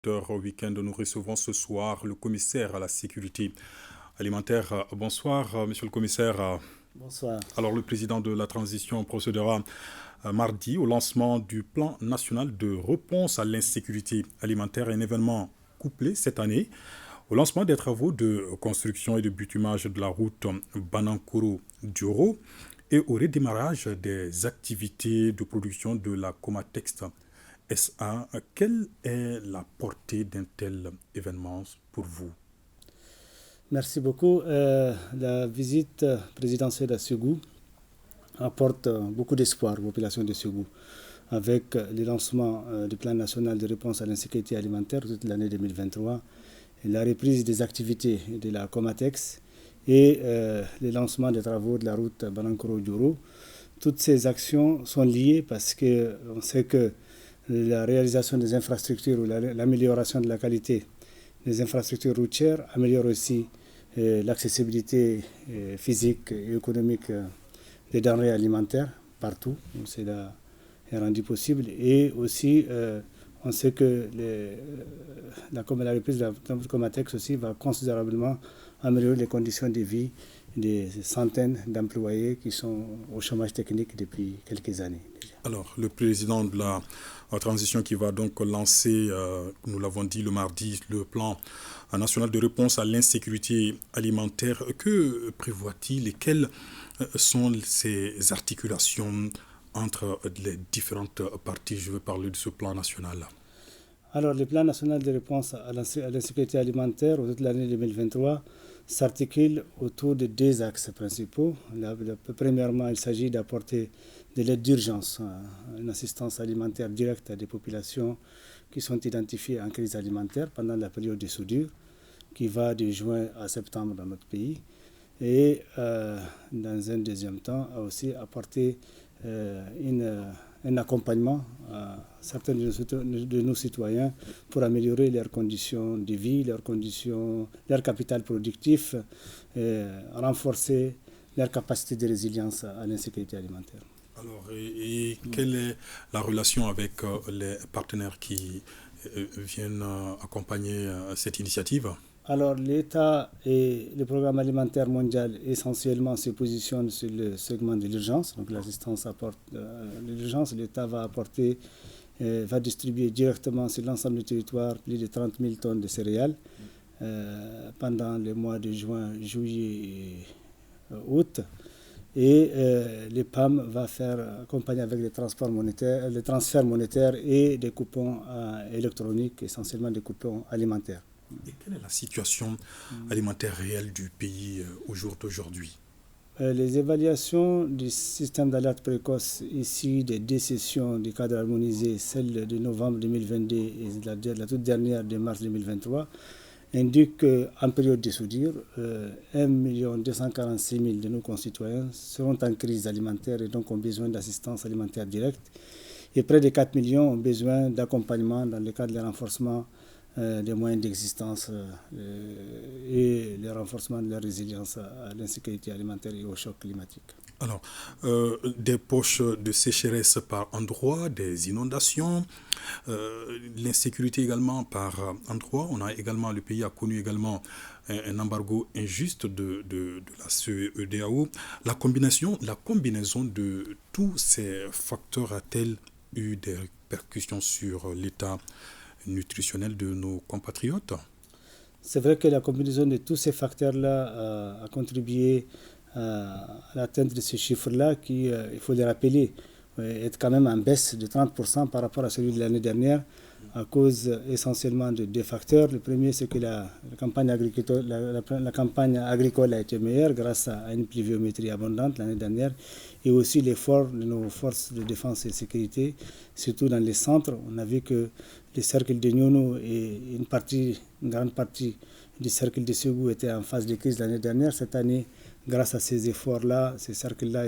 Au week-end, nous recevons ce soir le commissaire à la sécurité alimentaire. Bonsoir, monsieur le commissaire. Bonsoir. Alors, le président de la transition procédera mardi au lancement du plan national de réponse à l'insécurité alimentaire, un événement couplé cette année au lancement des travaux de construction et de bitumage de la route Banankoro-Dioro et au redémarrage des activités de production de la Comatex SA. Quelle est la portée d'un tel événement pour vous? Merci beaucoup. La visite présidentielle à Ségou apporte beaucoup d'espoir aux populations de Ségou avec le lancement du plan national de réponse à l'insécurité alimentaire toute l'année 2023, et la reprise des activités de la Comatex et le lancement des travaux de la route Banankoro-Dioro. Toutes ces actions sont liées parce qu'on sait que la réalisation des infrastructures ou l'amélioration de la qualité des infrastructures routières améliore aussi l'accessibilité physique et économique des denrées alimentaires partout. Cela est rendu possible. Et aussi, on sait que la reprise de la Comatex aussi va considérablement améliorer les conditions de vie des centaines d'employés qui sont au chômage technique depuis quelques années déjà. Alors, le président de la transition qui va donc lancer, nous l'avons dit le mardi, le plan national de réponse à l'insécurité alimentaire, que prévoit-il et quelles sont ces articulations entre les différentes parties? Je veux parler de ce plan national. Alors, le plan national de réponse à l'insécurité alimentaire au toute l'année 2023 s'articule autour de deux axes principaux. Premièrement, il s'agit d'apporter de l'aide d'urgence, une assistance alimentaire directe à des populations qui sont identifiées en crise alimentaire pendant la période de soudure, qui va de juin à septembre dans notre pays. Et dans un deuxième temps, aussi apporter un accompagnement à certains de nos citoyens pour améliorer leurs conditions de vie, leur capital productif, renforcer leur capacité de résilience à l'insécurité alimentaire. Alors, et quelle est la relation avec les partenaires qui viennent accompagner cette initiative? Alors, l'État et le programme alimentaire mondial essentiellement se positionnent sur le segment de l'urgence. Donc, l'assistance apporte l'urgence. L'État va distribuer directement sur l'ensemble du territoire plus de 30 000 tonnes de céréales pendant les mois de juin, juillet et août. Et le PAM va accompagner avec les transferts monétaires et des coupons électroniques, essentiellement des coupons alimentaires. Et quelle est la situation alimentaire réelle du pays au jour d'aujourd'hui? Les évaluations du système d'alerte précoce issues des deux sessions du cadre harmonisé, celle de novembre 2022 et la toute dernière de mars 2023, indiquent qu'en période de soudure, 1 246 000 de nos concitoyens seront en crise alimentaire et donc ont besoin d'assistance alimentaire directe. Et près de 4 millions ont besoin d'accompagnement dans le cadre du renforcement des moyens d'existence et le renforcement de la résilience à l'insécurité alimentaire et au choc climatique. Alors, des poches de sécheresse par endroits, des inondations, l'insécurité également par endroits. Le pays a connu également un embargo injuste de la CEDEAO. La combinaison de tous ces facteurs a-t-elle eu des répercussions sur l'état nutritionnel de nos compatriotes? C'est vrai que la combinaison de tous ces facteurs-là a contribué à l'atteinte de ces chiffres-là qui, il faut les rappeler, est quand même en baisse de 30% par rapport à celui de l'année dernière à cause essentiellement de deux facteurs. Le premier, c'est que la campagne agricole a été meilleure grâce à une pluviométrie abondante l'année dernière et aussi l'effort de nos forces de défense et de sécurité, surtout dans les centres. On a vu que le cercle de Nyono et une grande partie du cercle de Ségou étaient en phase de crise l'année dernière. Cette année, grâce à ces efforts-là, cette zone-là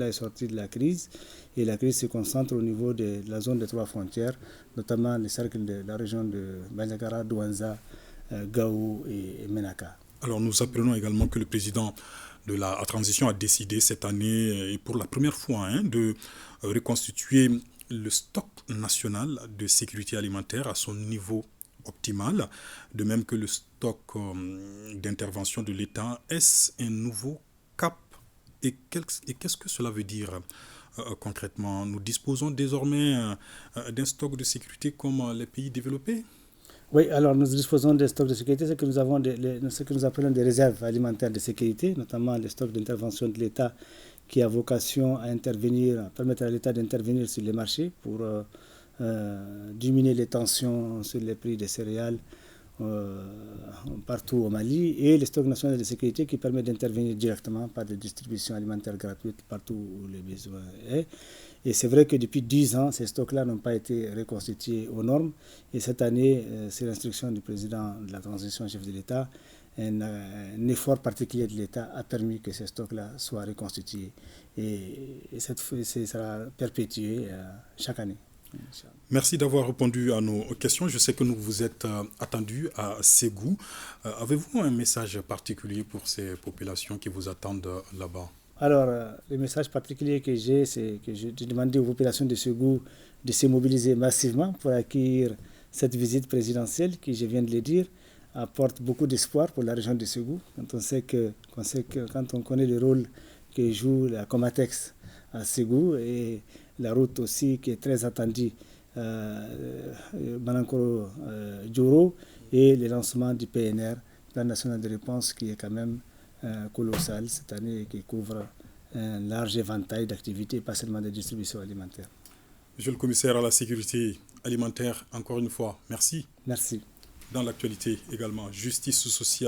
est sortie de la crise. Et la crise se concentre au niveau de la zone des trois frontières, notamment le cercle de la région de Bandiagara, Douanza, Gao et Menaka. Alors nous apprenons également que le président de la transition a décidé cette année, et pour la première fois, de reconstituer le stock national de sécurité alimentaire à son niveau optimal, de même que le stock d'intervention de l'État. Est-ce un nouveau cap et qu'est-ce que cela veut dire concrètement? Nous disposons désormais d'un stock de sécurité comme les pays développés? Oui, alors nous disposons des stocks de sécurité, c'est que nous avons ce que nous appelons des réserves alimentaires de sécurité, notamment les stocks d'intervention de l'État qui a vocation à intervenir, à permettre à l'État d'intervenir sur les marchés pour diminuer les tensions sur les prix des céréales partout au Mali, et les stocks nationaux de sécurité qui permettent d'intervenir directement par des distributions alimentaires gratuites partout où le besoin est. Et c'est vrai que depuis 10 ans, ces stocks-là n'ont pas été reconstitués aux normes. Et cette année, c'est l'instruction du président de la transition, chef de l'État, un effort particulier de l'État a permis que ces stocks-là soient reconstitués. Et ça sera perpétué chaque année. Merci d'avoir répondu à nos questions. Je sais que nous vous êtes attendus à Ségou. Avez-vous un message particulier pour ces populations qui vous attendent là-bas? Alors, le message particulier que j'ai, c'est que je demandais aux populations de Ségou de se mobiliser massivement pour accueillir cette visite présidentielle qui, je viens de le dire, apporte beaucoup d'espoir pour la région de Ségou. Quand on connaît le rôle que joue la Comatex à Ségou et la route aussi qui est très attendue, Manankoro-Djoro, et le lancement du PNR, Plan national de réponse, qui est quand même colossal cette année et qui couvre un large éventail d'activités, pas seulement de distribution alimentaire. Monsieur le commissaire à la sécurité alimentaire, encore une fois, merci. Merci. Dans l'actualité également, justice sociale.